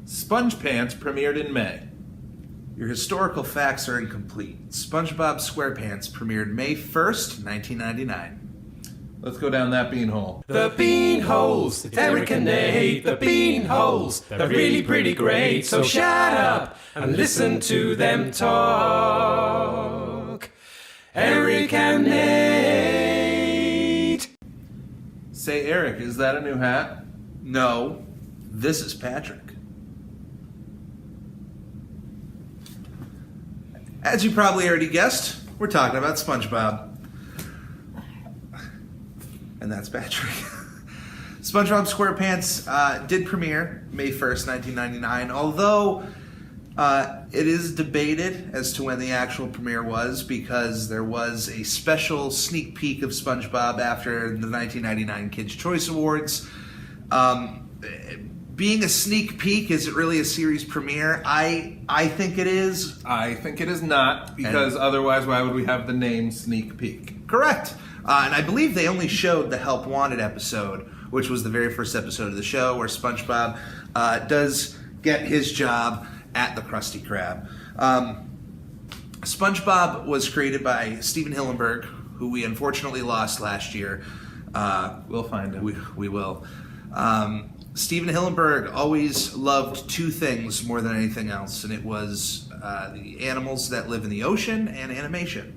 Spongepants premiered in May. Your historical facts are incomplete. Spongebob Squarepants premiered May 1st, 1999. Let's go down that beanhole. The beanholes, it's Eric and Nate. The beanholes, they're really pretty great. So shut up and listen to them talk. Eric and Nate. Say, Eric, is that a new hat? No, this is Patrick. As you probably already guessed, we're talking about SpongeBob. And that's Patrick. SpongeBob SquarePants did premiere May 1st, 1999, although it is debated as to when the actual premiere was because there was a special sneak peek of SpongeBob after the 1999 Kids' Choice Awards. Being a sneak peek, is it really a series premiere? I think it is. I think it is not, because otherwise why would we have the name Sneak Peek? Correct. And I believe they only showed the Help Wanted episode, which was the very first episode of the show, where SpongeBob does get his job at the Krusty Krab. SpongeBob was created by Steven Hillenburg, who we unfortunately lost last year. We'll find him. We will. Steven Hillenburg always loved two things more than anything else, and it was the animals that live in the ocean and animation.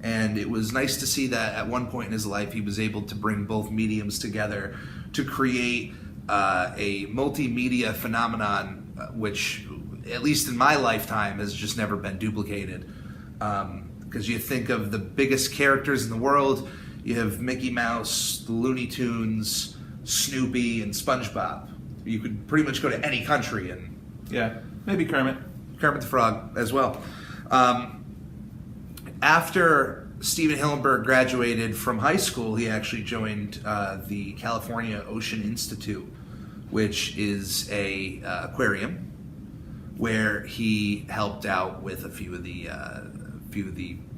And it was nice to see that at one point in his life he was able to bring both mediums together to create a multimedia phenomenon which, at least in my lifetime, has just never been duplicated. Because you think of the biggest characters in the world, you have Mickey Mouse, the Looney Tunes, Snoopy, and SpongeBob. You could pretty much go to any country and... Yeah, maybe Kermit the Frog as well. After Steven Hillenburg graduated from high school, he actually joined the California Ocean Institute, which is a aquarium where he helped out with a few of the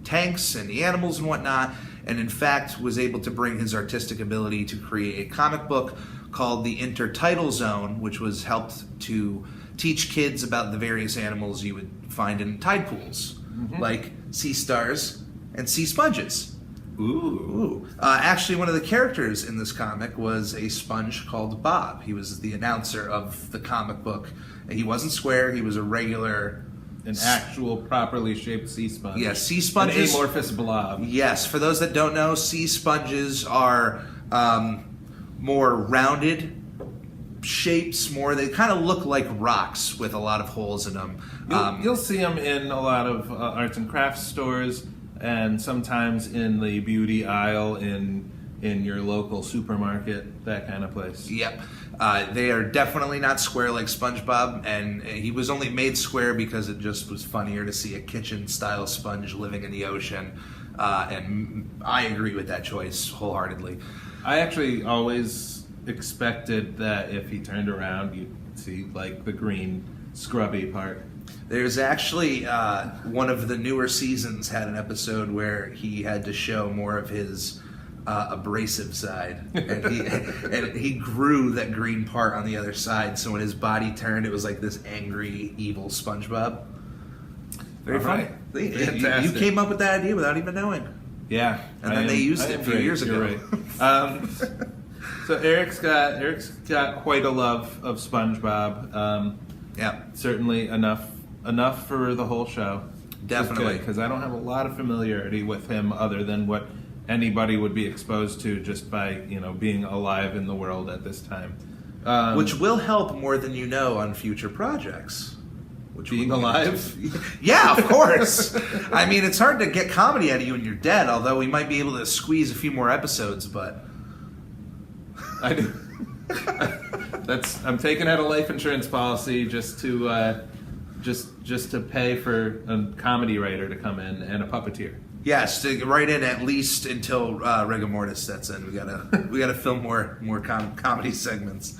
tanks and the animals and whatnot, and in fact was able to bring his artistic ability to create a comic book called The Intertidal Zone, which was helped to teach kids about the various animals you would find in tide pools, like sea stars and sea sponges. Ooh. Actually, one of the characters in this comic was a sponge called Bob. He was the announcer of the comic book. He wasn't square, he was a regular... An actual properly shaped sea sponge. Yes, sea sponges. An amorphous blob. Yes, for those that don't know, sea sponges are more rounded shapes. They kind of look like rocks with a lot of holes in them. You'll see them in a lot of arts and crafts stores, and sometimes in the beauty aisle in your local supermarket, that kind of place. Yep. They are definitely not square like SpongeBob, and he was only made square because it just was funnier to see a kitchen-style sponge living in the ocean, and I agree with that choice wholeheartedly. I actually always expected that if he turned around, you'd see, like, the green scrubby part. There's actually one of the newer seasons had an episode where he had to show more of his abrasive side, and he grew that green part on the other side, so when his body turned, it was like this angry, evil SpongeBob. Very funny. Fantastic. You came up with that idea without even knowing. Yeah. And then they used it a few years ago. You're right. So Eric's got quite a love of SpongeBob. Yeah. Certainly enough for the whole show. Definitely. Because I don't have a lot of familiarity with him other than what anybody would be exposed to just by, being alive in the world at this time. Which will help more than you know on future projects. Being alive? Yeah, of course. I mean, it's hard to get comedy out of you when you're dead, although we might be able to squeeze a few more episodes, but... I'm taking out a life insurance policy just to pay for a comedy writer to come in and a puppeteer. Yes, to write in at least until rigor mortis sets in. We gotta film more comedy segments.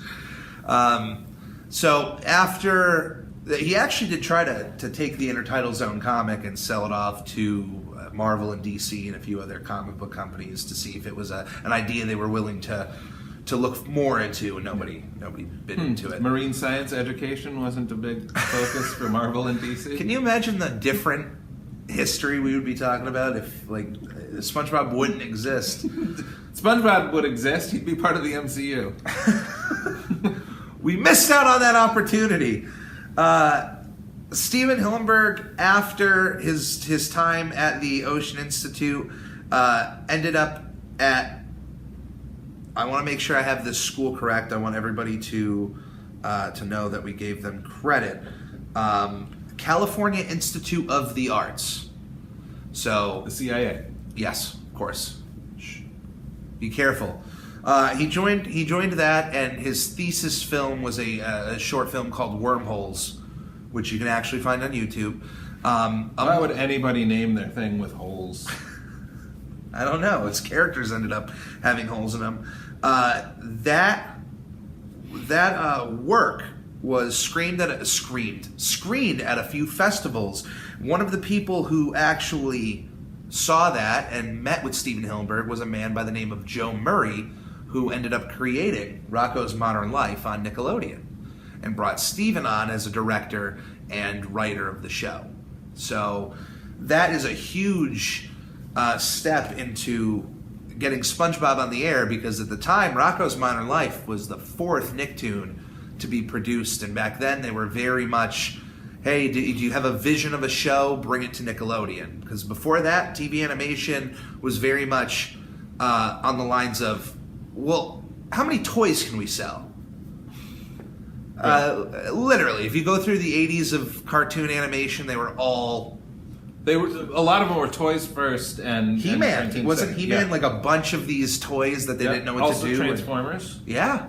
So after he actually did try to take the Intertidal Zone comic and sell it off to Marvel and DC and a few other comic book companies to see if it was an idea they were willing to to look more into, and nobody bit into it. Marine science education wasn't a big focus for Marvel and DC. Can you imagine the different history we would be talking about if, like, SpongeBob wouldn't exist? SpongeBob would exist. He'd be part of the MCU. We missed out on that opportunity. Steven Hillenburg, after his time at the Ocean Institute, ended up at, I want to make sure I have this school correct. I want everybody to know that we gave them credit. California Institute of the Arts. So The CIA. yes, of course. Shh. Be careful. He joined that, and his thesis film was a short film called Wormholes, which you can actually find on YouTube. Why would anybody name their thing with holes? I don't know. Its characters ended up having holes in them. That work was screened at a few festivals. One of the people who actually saw that and met with Steven Hillenburg was a man by the name of Joe Murray, who ended up creating Rocko's Modern Life on Nickelodeon and brought Steven on as a director and writer of the show. So that is a huge step into getting SpongeBob on the air, because at the time, Rocko's Modern Life was the fourth Nicktoon to be produced, and back then they were very much, hey, do you have a vision of a show? Bring it to Nickelodeon. Because before that, TV animation was very much on the lines of, well, how many toys can we sell? Literally, if you go through the 80s of cartoon animation, they were all... A lot of them were toys first, and He-Man. and Wasn't He-Man yeah. like a bunch of these toys that they didn't know what also to do? Transformers. Yeah.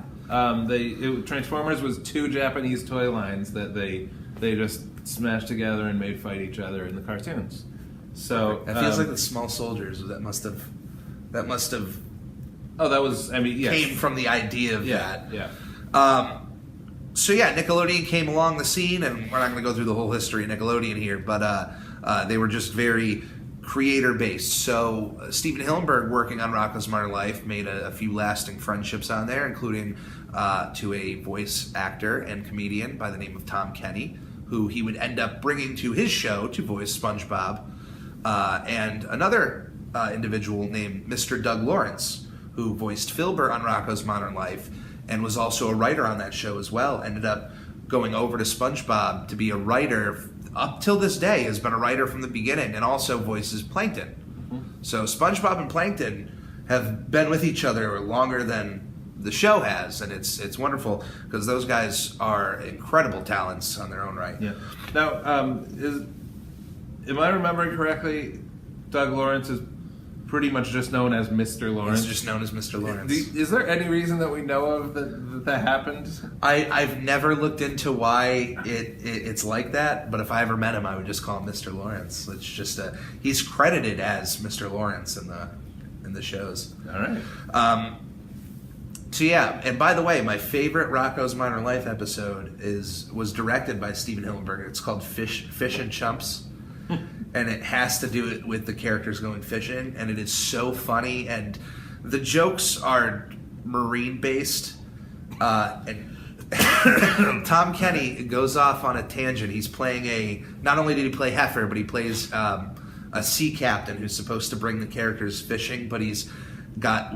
Transformers was two Japanese toy lines that they just smashed together and made fight each other in the cartoons. So It feels like the Small Soldiers that must have Oh, that was, I mean, yes. came from the idea of that. Yeah. So yeah, Nickelodeon came along the scene, and we're not going to go through the whole history of Nickelodeon here, but they were just very creator-based. So Steven Hillenburg, working on Rocko's Modern Life, made a few lasting friendships on there, including to a voice actor and comedian by the name of Tom Kenny, who he would end up bringing to his show to voice SpongeBob, and another individual named Mr. Doug Lawrence, who voiced Filbert on Rocko's Modern Life and was also a writer on that show as well. Ended up going over to SpongeBob to be a writer. Up till this day, has been a writer from the beginning, and also voices Plankton. Mm-hmm. So SpongeBob and Plankton have been with each other longer than the show has, and it's wonderful because those guys are incredible talents on their own right. Yeah. Now, am I remembering correctly? Doug Lawrence is pretty much just known as Mr. Lawrence. He's just known as Mr. Lawrence. Is there any reason that we know of that happened? I've never looked into why it's like that, but if I ever met him, I would just call him Mr. Lawrence. It's just he's credited as Mr. Lawrence in the shows. All right. So yeah, and by the way, my favorite Rocko's Modern Life episode was directed by Steven Hillenburg. It's called Fish and Chumps. And it has to do it with the characters going fishing, and it is so funny, and the jokes are marine based, and Tom Kenny goes off on a tangent. He's playing not only did he play Heifer, but he plays a sea captain who's supposed to bring the characters fishing, but he's got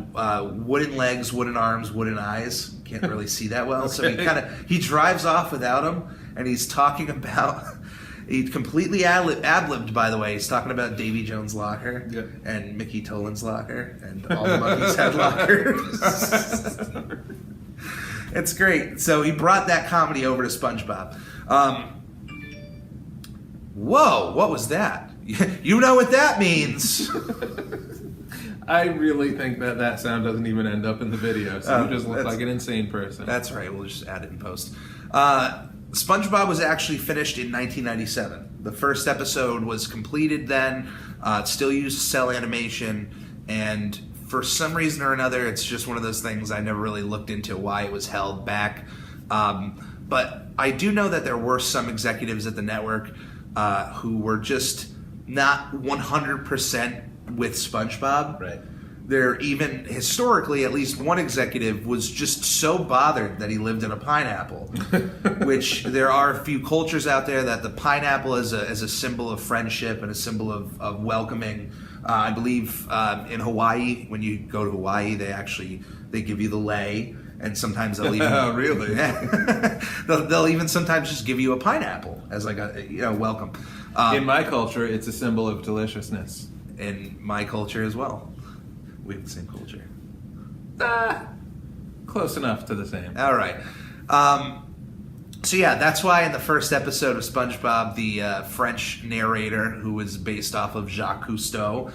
wooden legs, wooden arms, wooden eyes. Can't really see that well. Okay. So he drives off without him, and he's talking about... He completely ad-libbed, by the way. He's talking about Davy Jones' locker and Mickey Tolan's locker and all the monkeys had lockers. It's great. So he brought that comedy over to SpongeBob. Whoa, what was that? You know what that means. I really think that sound doesn't even end up in the video, so you just look like an insane person. That's right. We'll just add it in post. SpongeBob was actually finished in 1997. The first episode was completed then. It still used cell animation, and for some reason or another, it's just one of those things I never really looked into why it was held back. But I do know that there were some executives at the network who were just not 100% with SpongeBob. Right. there even historically, at least one executive was just so bothered that he lived in a pineapple, which there are a few cultures out there that the pineapple is a symbol of friendship and a symbol of welcoming. I believe in Hawaii, when you go to Hawaii, they give you the lei, and sometimes they'll even Oh, really? Yeah. they'll even sometimes just give you a pineapple as like a welcome. In my culture, it's a symbol of deliciousness. In my culture as well. We have the same culture. Close enough to the same. All right. So yeah, that's why in the first episode of SpongeBob, the French narrator, who was based off of Jacques Cousteau,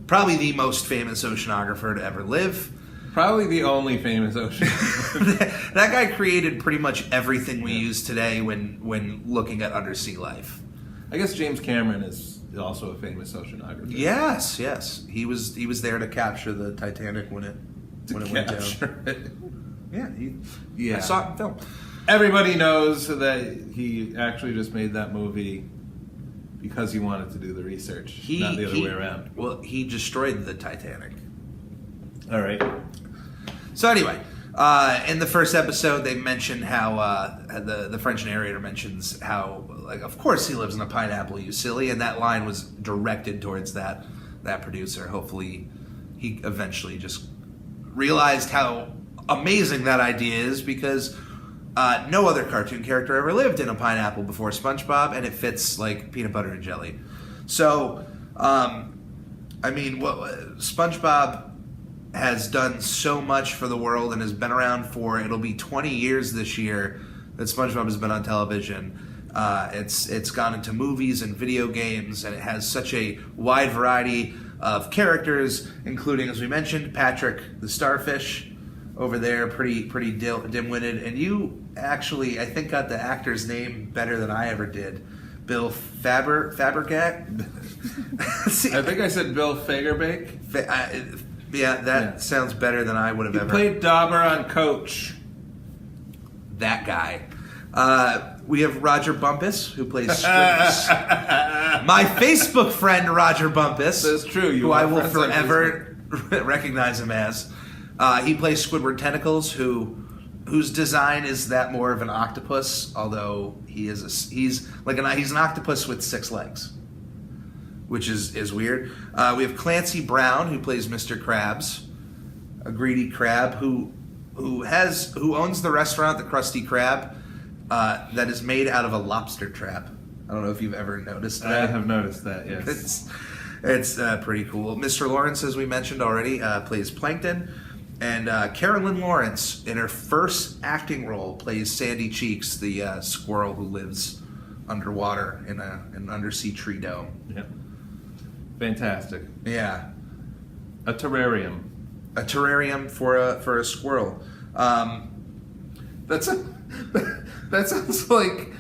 probably the most famous oceanographer to ever live. Probably the only famous ocean. That guy created pretty much everything we use today when looking at undersea life. I guess James Cameron is also a famous oceanographer. Yes. He was there to capture the Titanic when it went down. Yeah, I saw it in film. Everybody knows that he actually just made that movie because he wanted to do the research, not the other way around. Well, he destroyed the Titanic. All right. So anyway, in the first episode, they mention how the French narrator mentions how, like, of course he lives in a pineapple, you silly, and that line was directed towards that producer. Hopefully, he eventually just realized how amazing that idea is, because no other cartoon character ever lived in a pineapple before SpongeBob, and it fits like peanut butter and jelly. So, SpongeBob has done so much for the world and has been around it'll be 20 years this year that SpongeBob has been on television. It's gone into movies and video games, and it has such a wide variety of characters, including, as we mentioned, Patrick the Starfish over there, pretty dim-witted. And you actually, I think, got the actor's name better than I ever did. Bill Fabergat? I think I said Bill Fagerbakke. Yeah, sounds better than I would have ever. Played Dauber on Coach. That guy. We have Roger Bumpus, who plays Squidward. My Facebook friend, Roger Bumpus. That's true. Who I will forever recognize him as. He plays Squidward Tentacles, whose design is that more of an octopus, although he's an octopus with 6 legs, which is weird. We have Clancy Brown, who plays Mr. Krabs, a greedy crab who owns the restaurant, the Krusty Krab, that is made out of a lobster trap. I don't know if you've ever noticed that. I have noticed that, yes. It's pretty cool. Mr. Lawrence, as we mentioned already, plays Plankton. And Carolyn Lawrence, in her first acting role, plays Sandy Cheeks, the squirrel who lives underwater in an undersea tree dome. Yeah. Fantastic. Yeah. A terrarium. A terrarium for a squirrel. That sounds like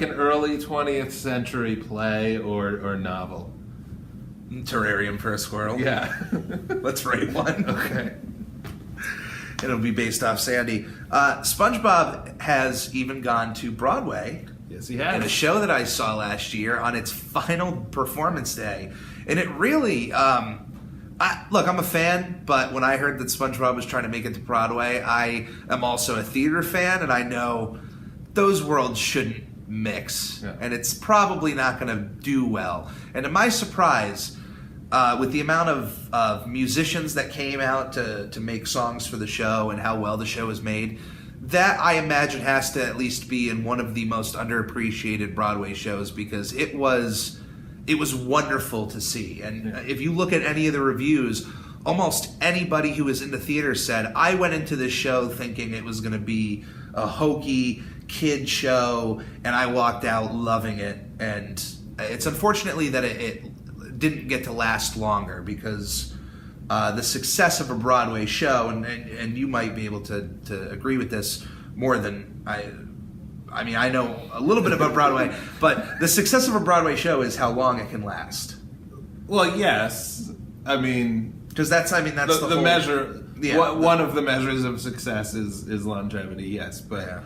an early 20th century play or novel. Terrarium for a squirrel. Yeah. Let's write one. Okay. It'll be based off Sandy. SpongeBob has even gone to Broadway. Yes, he has. In a show that I saw last year on its final performance day. And it really... I'm a fan, but when I heard that SpongeBob was trying to make it to Broadway, I am also a theater fan, and I know those worlds shouldn't mix. Yeah. And it's probably not going to do well. And to my surprise, with the amount of musicians that came out to make songs for the show and how well the show was made, that I imagine has to at least be in one of the most underappreciated Broadway shows, because it was wonderful to see. And if you look at any of the reviews, almost anybody who was in the theater said, I went into this show thinking it was going to be a hokey kid show, and I walked out loving it. And it's unfortunately that it didn't get to last longer, because the success of a Broadway show, and you might be able to agree with this more than I mean, I know a little bit about Broadway, but the success of a Broadway show is how long it can last. Well, yes. I mean... Because that's the whole measure... Yeah, one of the measures of success is longevity, yes. But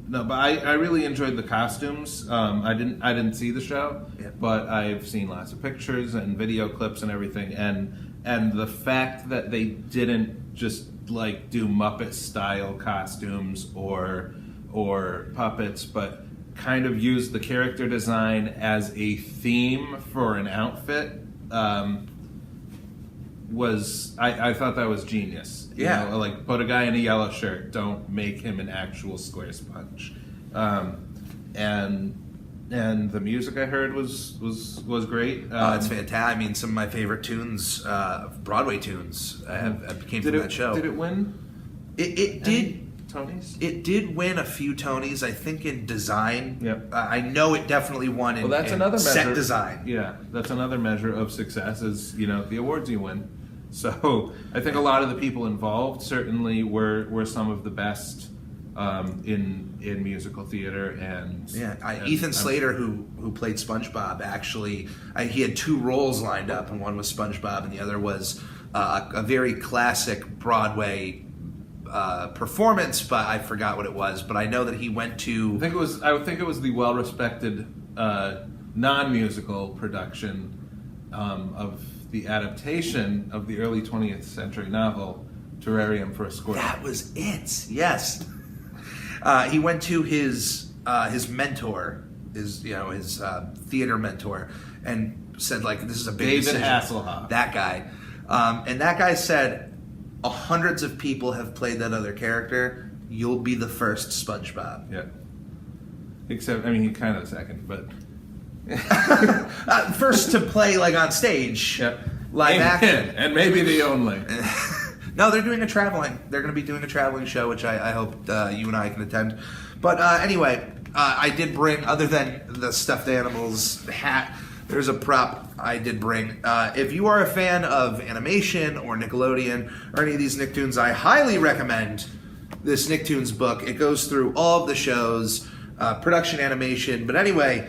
No, but I really enjoyed the costumes. I didn't see the show, Yeah. but I've seen lots of pictures and video clips and everything, and the fact that they didn't just like do Muppet style costumes or puppets, but kind of used the character design as a theme for an outfit. I thought that was genius. You Yeah. know, like put a guy in a yellow shirt. Don't make him an actual square sponge. And the music I heard was great. It's fantastic. I mean, some of my favorite tunes, Broadway tunes, came from that show. Did it win? It did. Tonys? It did win a few Tonys, I think, in design. Yep. I know it definitely won in, Well, that's in another set measure. design. Yeah, that's another measure of success is, you know, the awards you win. So I think a lot of the people involved certainly were some of the best in musical theater and Ethan Slater, who played SpongeBob, actually he had two roles lined up, and one was SpongeBob, and the other was a very classic Broadway performance, but I forgot what it was. But I know that he went to. I would think it was the well-respected non-musical production of the adaptation of the early 20th century novel Terrarium for a Squirrel. That was it. Yes. He went to his mentor, his theater mentor, and said, like, this is a big David decision. Hasselhoff. That guy, and that guy said, hundreds of people have played that other character. You'll be the first SpongeBob. Yeah. Except, I mean, he kind of second, but First to play like on stage, live action, and maybe the only. No, they're doing a traveling. They're going to be doing a traveling show, which I hope you and I can attend. But anyway, I did bring, other than the stuffed animals hat, there's a prop I did bring. If you are a fan of animation or Nickelodeon or any of these Nicktoons, I highly recommend this Nicktoons book. It goes through all of the shows, production animation. But anyway,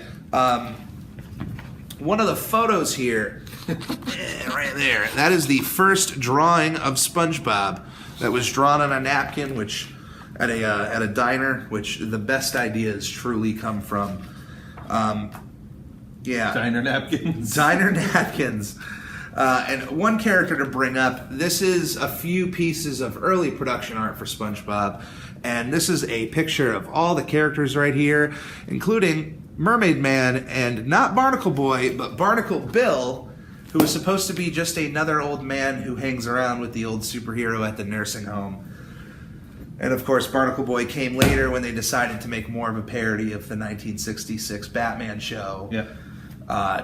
one of the photos here, right there, that is the first drawing of SpongeBob that was drawn on a napkin, which at a diner, which the best ideas truly come from. Diner napkins. Diner napkins. And one character to bring up, this is a few pieces of early production art for SpongeBob, and this is a picture of all the characters right here, including Mermaid Man, and not Barnacle Boy, but Barnacle Bill, who is supposed to be just another old man who hangs around with the old superhero at the nursing home. And of course, Barnacle Boy came later when they decided to make more of a parody of the 1966 Batman show. Yeah.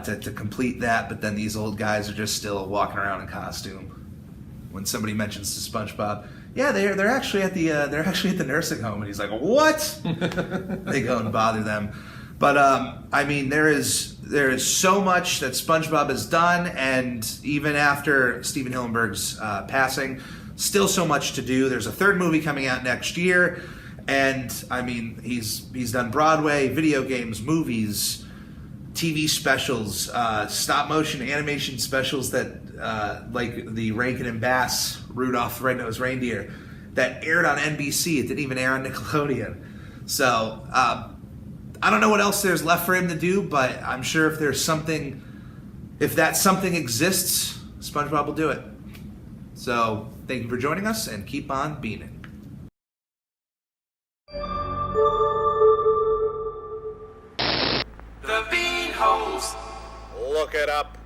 To complete that, but then these old guys are just still walking around in costume. When somebody mentions to SpongeBob, yeah, they're actually at the nursing home, and he's like, what? They go and bother them. But I mean, there is so much that SpongeBob has done, and even after Stephen Hillenburg's passing, still so much to do. There's a third movie coming out next year, and I mean, he's done Broadway, video games, movies, TV specials, stop motion animation specials that like the Rankin and Bass Rudolph the Red-Nosed Reindeer that aired on NBC. It didn't even air on Nickelodeon. So I don't know what else there's left for him to do, but I'm sure if that something exists, SpongeBob will do it. So thank you for joining us, and keep on beaning. The bean holes. Look it up.